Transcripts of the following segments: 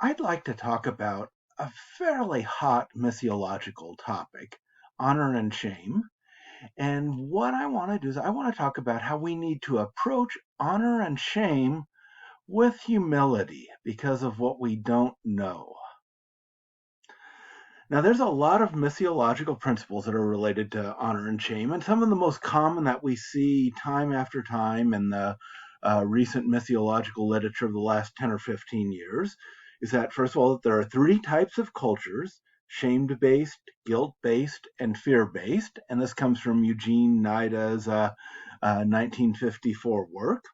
I'd like to talk about a fairly hot missiological topic, honor and shame. And what I want to do is I want to talk about how we need to approach honor and shame with humility because of what we don't know. Now, there's a lot of missiological principles that are related to honor and shame, and some of the most common that we see time after time in the recent missiological literature of the last 10 or 15 years is that, first of all, that there are three types of cultures: shame-based, guilt-based, and fear-based. And this comes from Eugene Nida's 1954 work.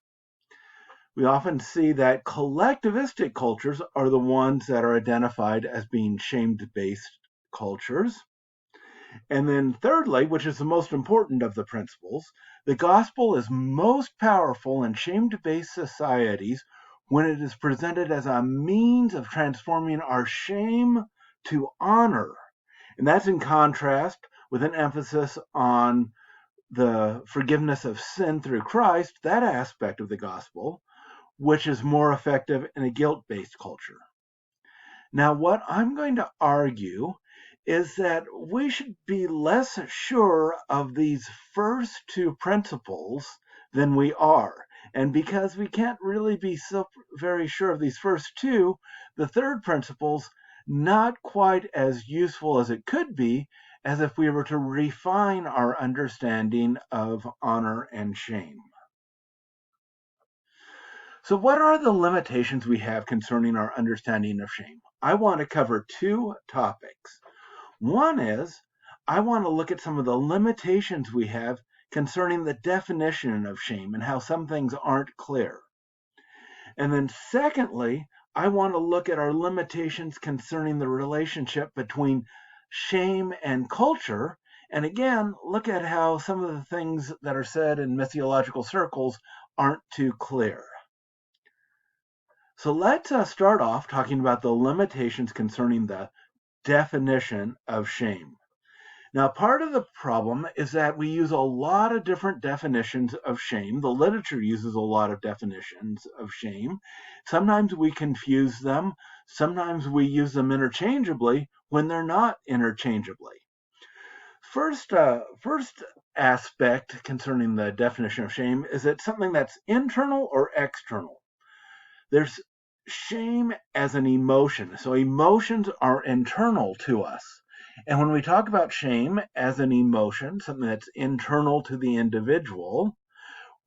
We often see that collectivistic cultures are the ones that are identified as being shame-based cultures. And then thirdly, which is the most important of the principles, the gospel is most powerful in shame-based societies when it is presented as a means of transforming our shame to honor. And that's in contrast with an emphasis on the forgiveness of sin through Christ, that aspect of the gospel, which is more effective in a guilt-based culture. Now, what I'm going to argue is that we should be less sure of these first two principles than we are. And because we can't really be so very sure of these first two, the third principle's not quite as useful as it could be as if we were to refine our understanding of honor and shame. So what are the limitations we have concerning our understanding of shame? I want to cover two topics. One is, I want to look at some of the limitations we have concerning the definition of shame and how some things aren't clear. And then secondly, I want to look at our limitations concerning the relationship between shame and culture. And again, look at how some of the things that are said in missiological circles aren't too clear. So let's start off talking about the limitations concerning the definition of shame. Now, part of the problem is that we use a lot of different definitions of shame. The literature uses a lot of definitions of shame. Sometimes we confuse them. Sometimes we use them interchangeably when they're not interchangeably. First aspect concerning the definition of shame is it something that's internal or external. There's shame as an emotion. So emotions are internal to us. And when we talk about shame as an emotion, something that's internal to the individual,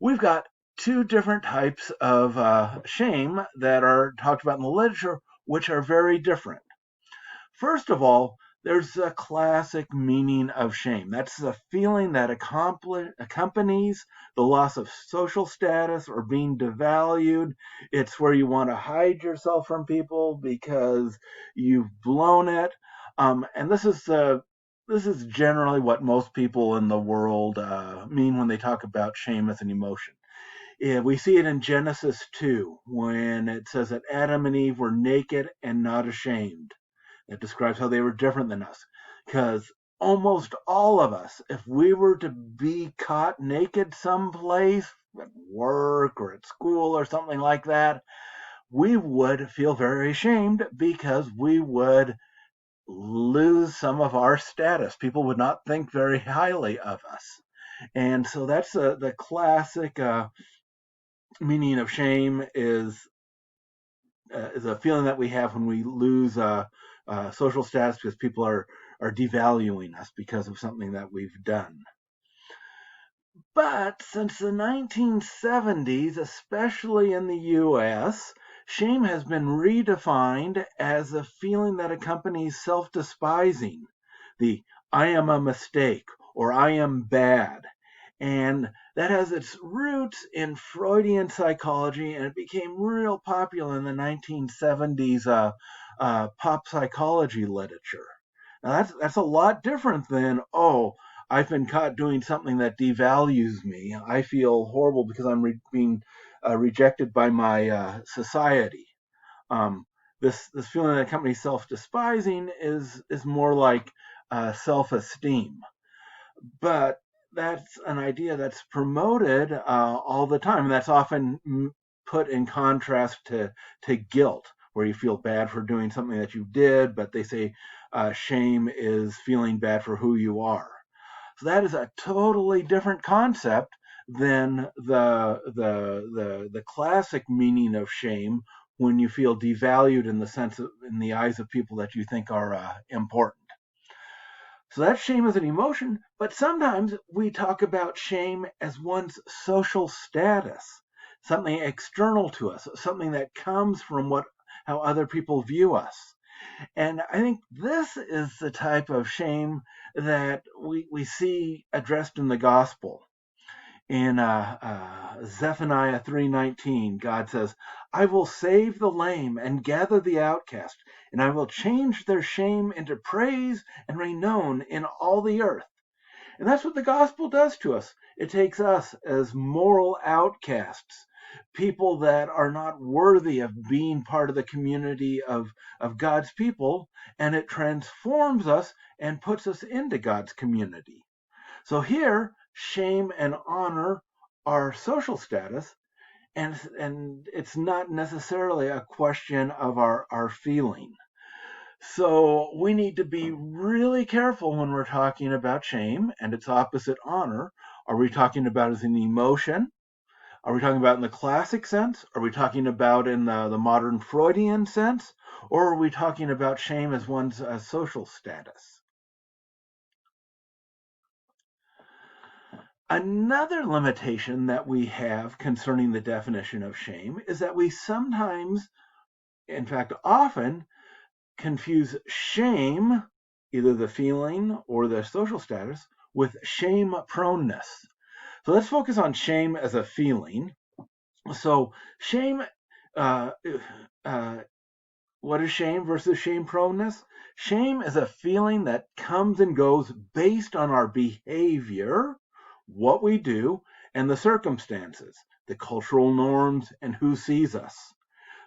we've got two different types of shame that are talked about in the literature, which are very different. First of all, there's a classic meaning of shame. That's the feeling that accompanies the loss of social status or being devalued. It's where you want to hide yourself from people because you've blown it. And this is generally what most people in the world mean when they talk about shame as an emotion. Yeah, we see it in Genesis 2 when it says that Adam and Eve were naked and not ashamed. It describes how they were different than us. Because almost all of us, if we were to be caught naked someplace, at work or at school or something like that, we would feel very ashamed because we would lose some of our status. People would not think very highly of us. And so that's the classic meaning of shame is a feeling that we have when we lose social status because people are devaluing us because of something that we've done. But since the 1970s, especially in the US, shame has been redefined as a feeling that accompanies self-despising, the I am a mistake or I am bad. And that has its roots in Freudian psychology, and it became real popular in the 1970s pop psychology literature. Now that's a lot different than, oh, I've been caught doing something that devalues me. I feel horrible because I'm being rejected by my society. This feeling that accompanies self-despising is more like self-esteem. But that's an idea that's promoted all the time. That's often put in contrast to guilt, where you feel bad for doing something that you did, but they say shame is feeling bad for who you are. So that is a totally different concept than the classic meaning of shame, when you feel devalued in the sense of, in the eyes of people that you think are important. So that shame is an emotion, but sometimes we talk about shame as one's social status, something external to us, something that comes from how other people view us. And I think this is the type of shame that we see addressed in the gospel. In Zephaniah 3:19, God says, I will save the lame and gather the outcast, and I will change their shame into praise and renown in all the earth. And that's what the gospel does to us. It takes us as moral outcasts, people that are not worthy of being part of the community of God's people, and it transforms us and puts us into God's community. So here, shame and honor are social status, and it's not necessarily a question of our feeling. So we need to be really careful when we're talking about shame and its opposite, honor. Are we talking about as an emotion? Are we talking about in the classic sense? Are we talking about in the modern Freudian sense? Or are we talking about shame as one's social status? Another limitation that we have concerning the definition of shame is that we sometimes, in fact often, confuse shame, either the feeling or the social status, with shameproneness. So let's focus on shame as a feeling. So shame, uh, what is shame versus shameproneness? Shame is a feeling that comes and goes based on our behavior, what we do, and the circumstances, the cultural norms, and who sees us.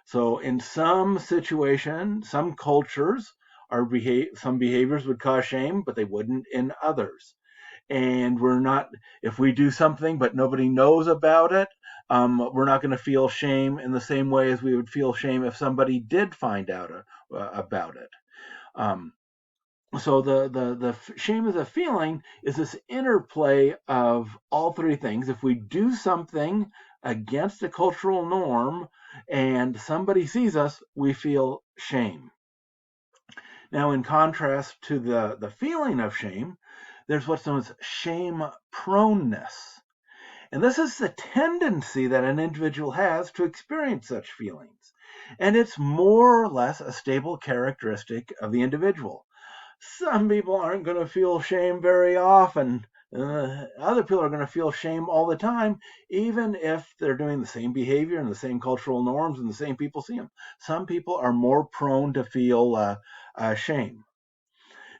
So in some situations, some cultures, some behaviors would cause shame, but they wouldn't in others. And we're not, if we do something but nobody knows about it, we're not going to feel shame in the same way as we would feel shame if somebody did find out about it. Um, so the shame as a feeling is this interplay of all three things. If we do something against a cultural norm and somebody sees us, we feel shame. Now, in contrast to the feeling of shame, there's what's known as shameproneness. And this is the tendency that an individual has to experience such feelings. And it's more or less a stable characteristic of the individual. Some people aren't going to feel shame very often. Other people are going to feel shame all the time, even if they're doing the same behavior and the same cultural norms and the same people see them. Some people are more prone to feel shame.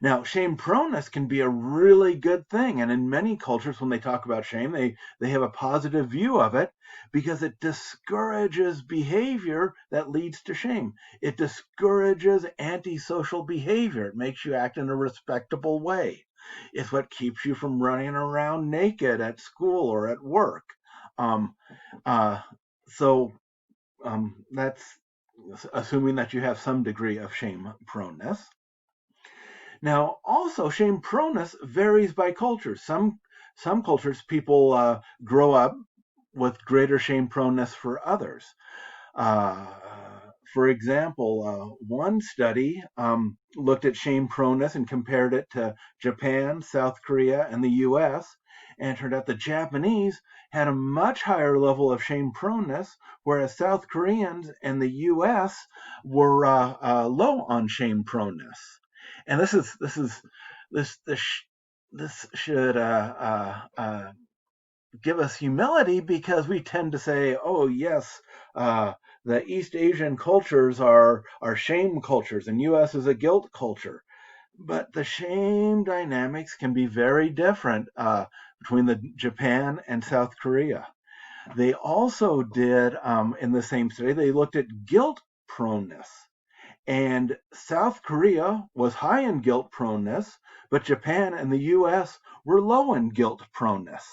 Now, shameproneness can be a really good thing. And in many cultures, when they talk about shame, they have a positive view of it because it discourages behavior that leads to shame. It discourages antisocial behavior. It makes you act in a respectable way. It's what keeps you from running around naked at school or at work. Um, uh, so that's assuming that you have some degree of shameproneness. Now, also, shameproneness varies by culture. Some cultures, people grow up with greater shameproneness for others. Uh, for example, one study looked at shameproneness and compared it to Japan, South Korea, and the U.S., and it turned out the Japanese had a much higher level of shameproneness, whereas South Koreans and the U.S. were low on shameproneness. And this should give us humility, because we tend to say, oh yes, the East Asian cultures are shame cultures and US is a guilt culture. But the shame dynamics can be very different between the Japan and South Korea. They also did, in the same study, they looked at guilt proneness. And South Korea was high in guilt proneness, but Japan and the US were low in guilt proneness.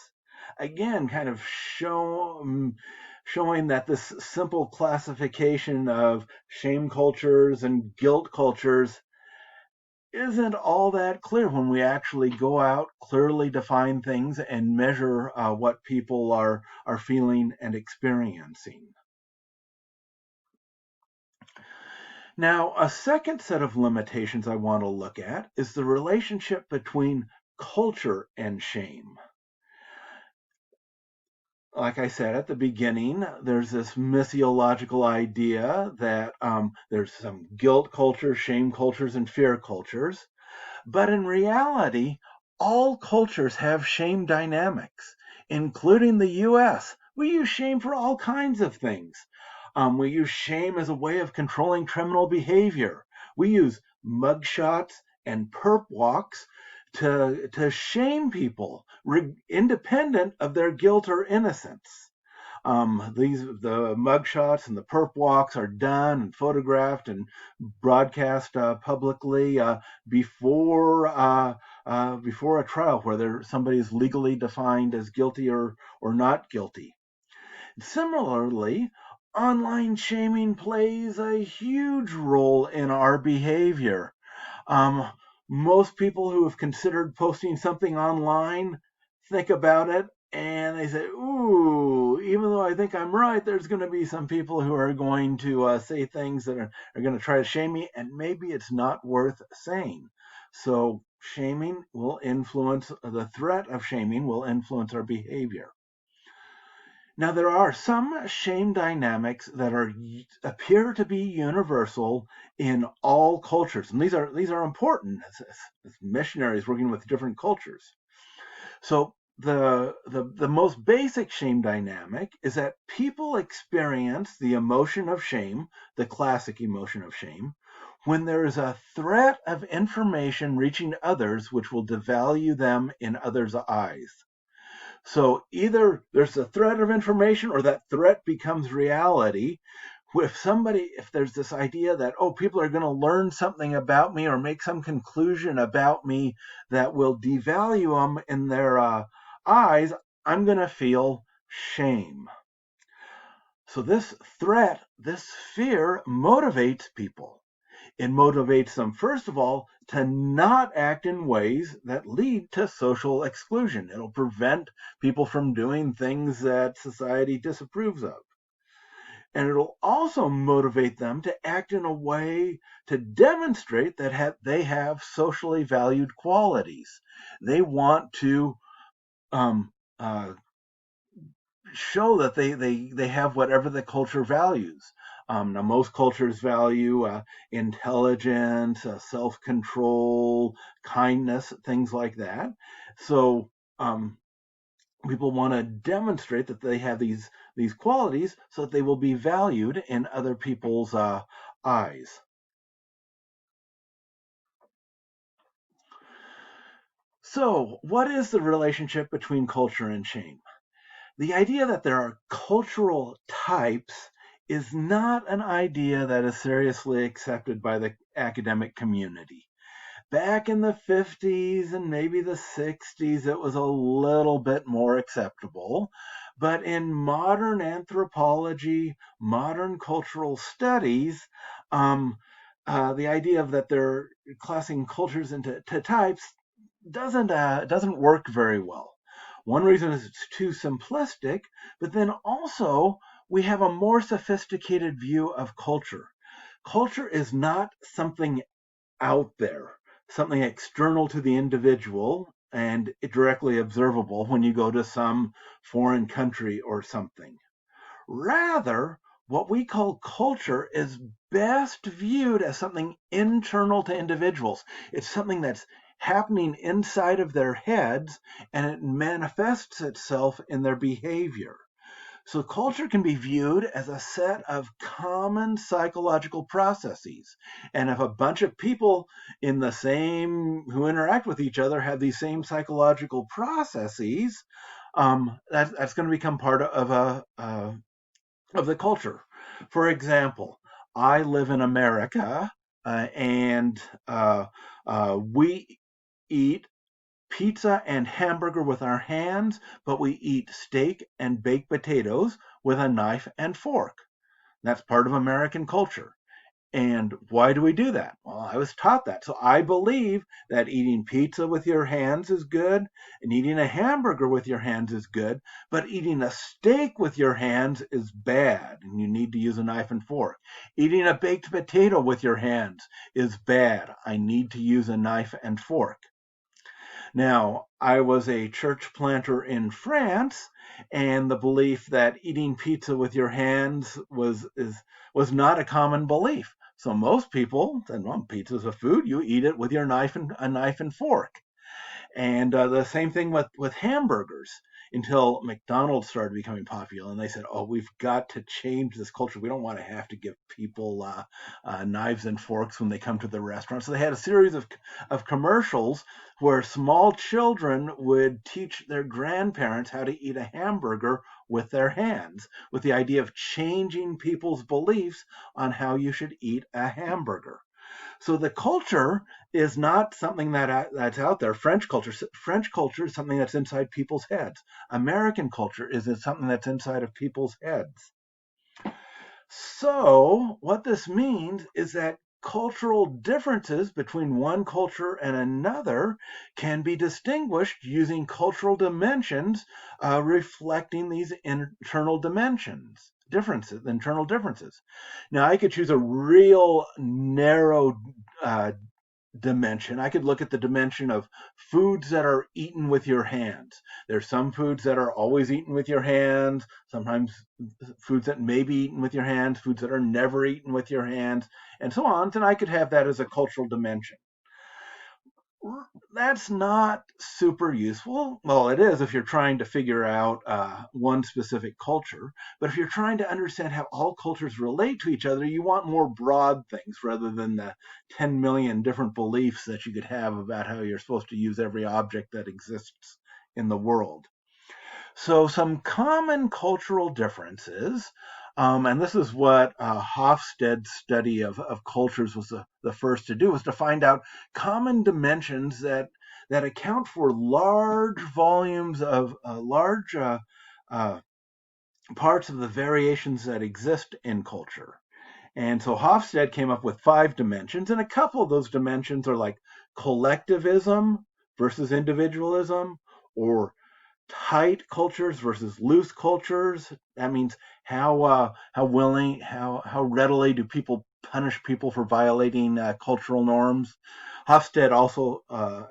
Again, kind of showing that this simple classification of shame cultures and guilt cultures isn't all that clear when we actually go out, clearly define things, and measure what people are feeling and experiencing. Now, a second set of limitations I want to look at is the relationship between culture and shame. Like I said at the beginning, there's this missiological idea that there's some guilt cultures, shame cultures, and fear cultures. But in reality, all cultures have shame dynamics, including the US. We use shame for all kinds of things. We use shame as a way of controlling criminal behavior. We use mugshots and perp walks to shame people, independent of their guilt or innocence. The mugshots and the perp walks are done and photographed and broadcast publicly before a trial where somebody is legally defined as guilty or not guilty. Similarly, online shaming plays a huge role in our behavior. Um, Most people who have considered posting something online think about it and they say, ooh, even though I think I'm right, there's going to be some people who are going to say things that are going to try to shame me, and maybe it's not worth saying. So shaming will influence, the threat of shaming will influence our behavior. Now, there are some shame dynamics that appear to be universal in all cultures, and these are important as missionaries working with different cultures. So the most basic shame dynamic is that people experience the emotion of shame, the classic emotion of shame, when there is a threat of information reaching others which will devalue them in others' eyes. So either there's a threat of information or that threat becomes reality. If there's this idea that, oh, people are going to learn something about me or make some conclusion about me that will devalue them in their eyes, I'm going to feel shame. So this threat, this fear motivates people. It motivates them, first of all, to not act in ways that lead to social exclusion. It'll prevent people from doing things that society disapproves of. And it'll also motivate them to act in a way to demonstrate that they have socially valued qualities. They want to um, uh, show that they have whatever the culture values. Now, most cultures value intelligence, self-control, kindness, things like that. So people want to demonstrate that they have these qualities so that they will be valued in other people's eyes. So, what is the relationship between culture and shame? The idea that there are cultural types is not an idea that is seriously accepted by the academic community. Back in the 50s and maybe the 60s, it was a little bit more acceptable. But in modern anthropology, modern cultural studies, the idea of that they're classing cultures into types doesn't work very well. One reason is it's too simplistic, but then also we have a more sophisticated view of culture. Culture is not something out there, something external to the individual and directly observable when you go to some foreign country or something. Rather, what we call culture is best viewed as something internal to individuals. It's something that's happening inside of their heads and it manifests itself in their behavior. So culture can be viewed as a set of common psychological processes. And if a bunch of people who interact with each other have these same psychological processes, that's going to become part of the culture. For example, I live in America, and we eat pizza and hamburger with our hands, but we eat steak and baked potatoes with a knife and fork. That's part of American culture. And why do we do that? Well, I was taught that. So I believe that eating pizza with your hands is good and eating a hamburger with your hands is good, but eating a steak with your hands is bad and you need to use a knife and fork. Eating a baked potato with your hands is bad. I need to use a knife and fork. Now, I was a church planter in France, and the belief that eating pizza with your hands was not a common belief. So most people said, well, pizza's a food, you eat it with your knife and a knife and fork. And the same thing with hamburgers until McDonald's started becoming popular. And they said, oh, we've got to change this culture. We don't want to have to give people knives and forks when they come to the restaurant. So they had a series of commercials where small children would teach their grandparents how to eat a hamburger with their hands, with the idea of changing people's beliefs on how you should eat a hamburger. So the culture is not something that's out there. French culture is something that's inside people's heads. American culture is something that's inside of people's heads. So what this means is that cultural differences between one culture and another can be distinguished using cultural dimensions reflecting these internal differences. Now, I could choose a real narrow dimension. I could look at the dimension of foods that are eaten with your hands. There's some foods that are always eaten with your hands, sometimes foods that may be eaten with your hands, foods that are never eaten with your hands, and so on. And I could have that as a cultural dimension. That's not super useful. Well, it is if you're trying to figure out one specific culture, but if you're trying to understand how all cultures relate to each other, you want more broad things rather than the 10 million different beliefs that you could have about how you're supposed to use every object that exists in the world. So some common cultural differences, and this is what Hofstede's study of cultures was the first to do, was to find out common dimensions that account for large volumes of large parts of the variations that exist in culture. And so Hofstede came up with 5 dimensions, and a couple of those dimensions are like collectivism versus individualism, or tight cultures versus loose cultures. That means how readily do people punish people for violating cultural norms. Hofstede also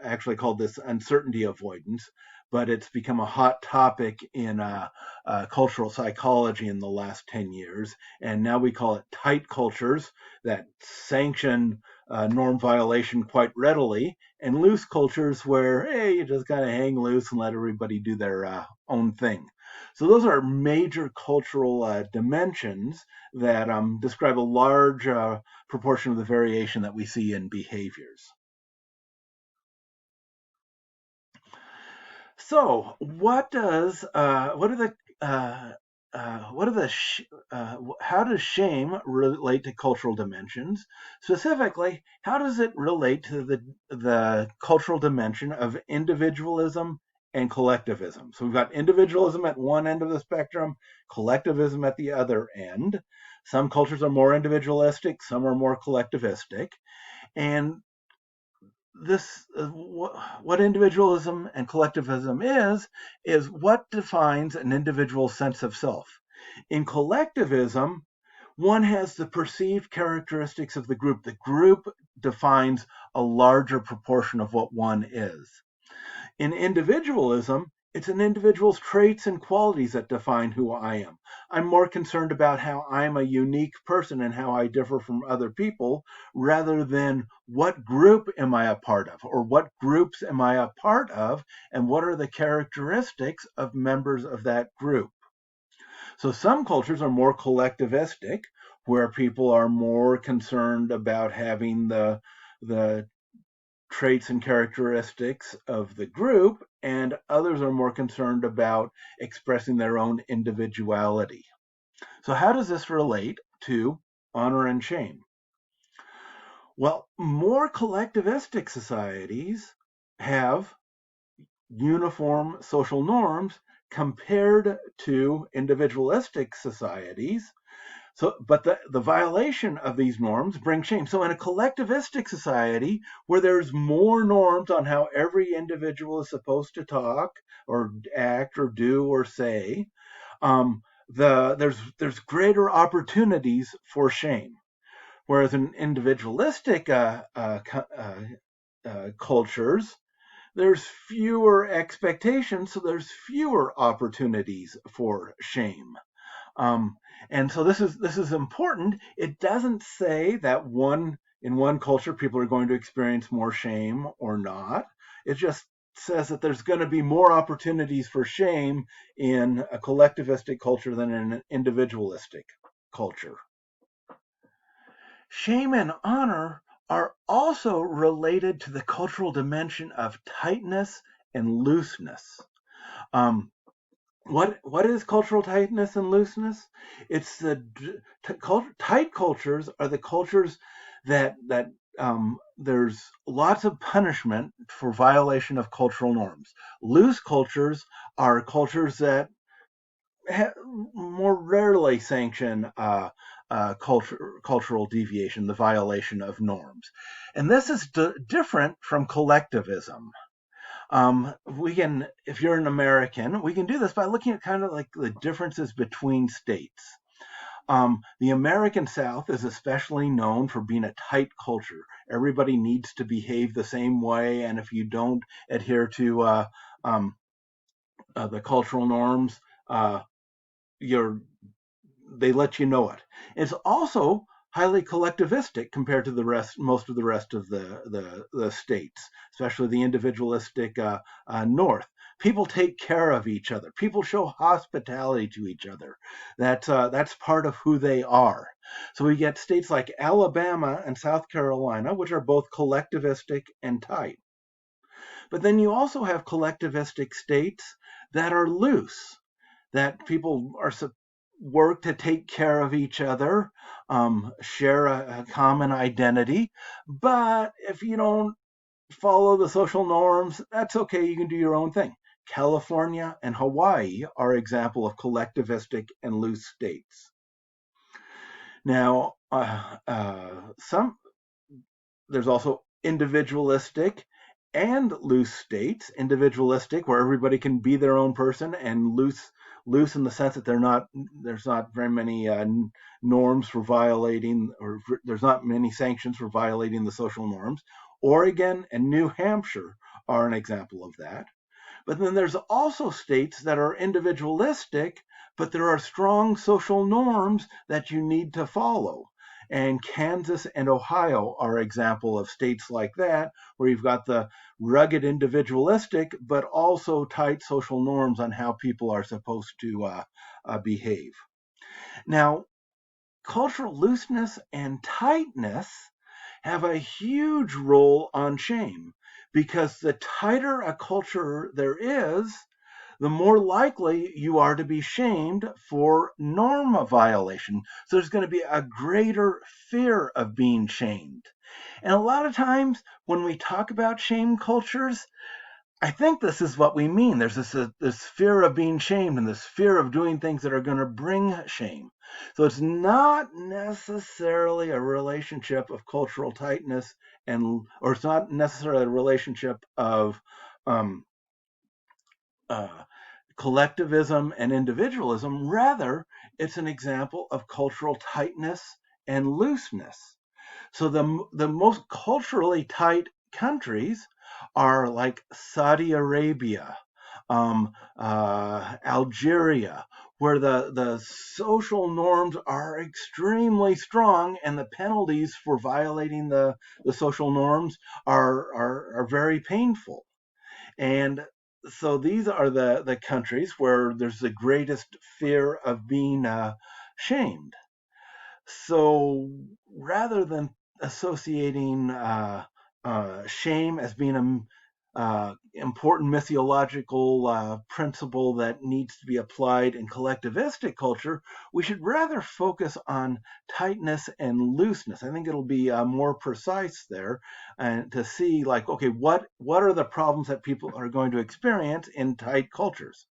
actually called this uncertainty avoidance, but it's become a hot topic in cultural psychology in the last 10 years. And now we call it tight cultures that sanction norm violation quite readily, and loose cultures where, hey, you just kind of hang loose and let everybody do their own thing. So those are major cultural dimensions that describe a large proportion of the variation that we see in behaviors. So, how does shame relate to cultural dimensions? Specifically, how does it relate to the cultural dimension of individualism and collectivism? So we've got individualism at one end of the spectrum, collectivism at the other end. Some cultures are more individualistic, some are more collectivistic, and this what individualism and collectivism is what defines an individual's sense of self. In collectivism, one has the perceived characteristics of the group. The group defines a larger proportion of what one is. In individualism, it's an individual's traits and qualities that define who I am. I'm more concerned about how I'm a unique person and how I differ from other people rather than what group am I a part of, or what groups am I a part of, and what are the characteristics of members of that group. So some cultures are more collectivistic, where people are more concerned about having the traits and characteristics of the group, and others are more concerned about expressing their own individuality. So how does this relate to honor and shame? Well, more collectivistic societies have uniform social norms compared to individualistic societies. So, but the violation of these norms brings shame. So, in a collectivistic society where there's more norms on how every individual is supposed to talk or act or do or say, there's greater opportunities for shame. Whereas in individualistic cultures, there's fewer expectations, so there's fewer opportunities for shame. Um, and so this is important. It doesn't say that in one culture people are going to experience more shame or not. It just says that there's going to be more opportunities for shame in a collectivistic culture than in an individualistic culture. Shame and honor are also related to the cultural dimension of tightness and looseness. Um, what is cultural tightness and looseness? It's tight cultures are the cultures that there's lots of punishment for violation of cultural norms. Loose cultures are cultures that more rarely sanction cultural deviation, the violation of norms, and this is different from collectivism. We can, if you're an American, we can do this by looking at kind of like the differences between states. The American South is especially known for being a tight culture. Everybody needs to behave the same way, and if you don't adhere to the cultural norms, you're they let you know it. It's also highly collectivistic compared to most of the rest of the states, especially the individualistic North. People take care of each other. People show hospitality to each other. That's part of who they are. So we get states like Alabama and South Carolina, which are both collectivistic and tight. But then you also have collectivistic states that are loose, that people are work to take care of each other, share a common identity. But if you don't follow the social norms, that's okay. You can do your own thing. California and Hawaii are example of collectivistic and loose states. Now, there's also individualistic and loose states. Individualistic, where everybody can be their own person, and loose in the sense that there's not very many norms for violating, or there's not many sanctions for violating the social norms. Oregon and New Hampshire are an example of that. But then there's also states that are individualistic, but there are strong social norms that you need to follow. And Kansas and Ohio are example of states like that, where you've got the rugged individualistic, but also tight social norms on how people are supposed to behave. Now, cultural looseness and tightness have a huge role on shame, because the tighter a culture there is, the more likely you are to be shamed for norm violation. So there's going to be a greater fear of being shamed. And a lot of times when we talk about shame cultures, I think this is what we mean. There's this fear of being shamed and this fear of doing things that are going to bring shame. So it's not necessarily a relationship of cultural tightness or it's not necessarily a relationship of um, collectivism and individualism. Rather, it's an example of cultural tightness and looseness. So the most culturally tight countries are like Saudi Arabia, Algeria, where the social norms are extremely strong, and the penalties for violating the social norms are very painful. And so these are the countries where there's the greatest fear of being shamed. So rather than associating shame as being an important missiological principle that needs to be applied in collectivistic culture, we should rather focus on tightness and looseness. I think it'll be more precise there, and to see like, okay, what are the problems that people are going to experience in tight cultures?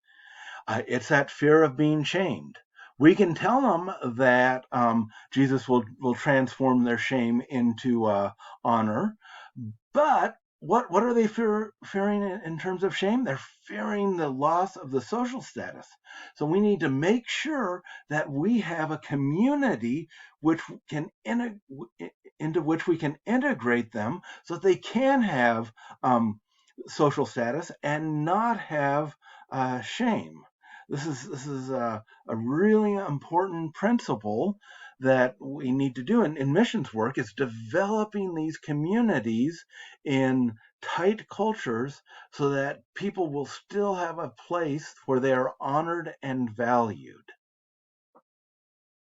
It's that fear of being shamed. We can tell them that Jesus will transform their shame into honor, but what are they fearing in terms of shame? They're fearing the loss of the social status. So we need to make sure that we have a community which can into which we can integrate them, so that they can have social status and not have shame. This is a really important principle that we need to do in missions work, is developing these communities in tight cultures so that people will still have a place where they are honored and valued.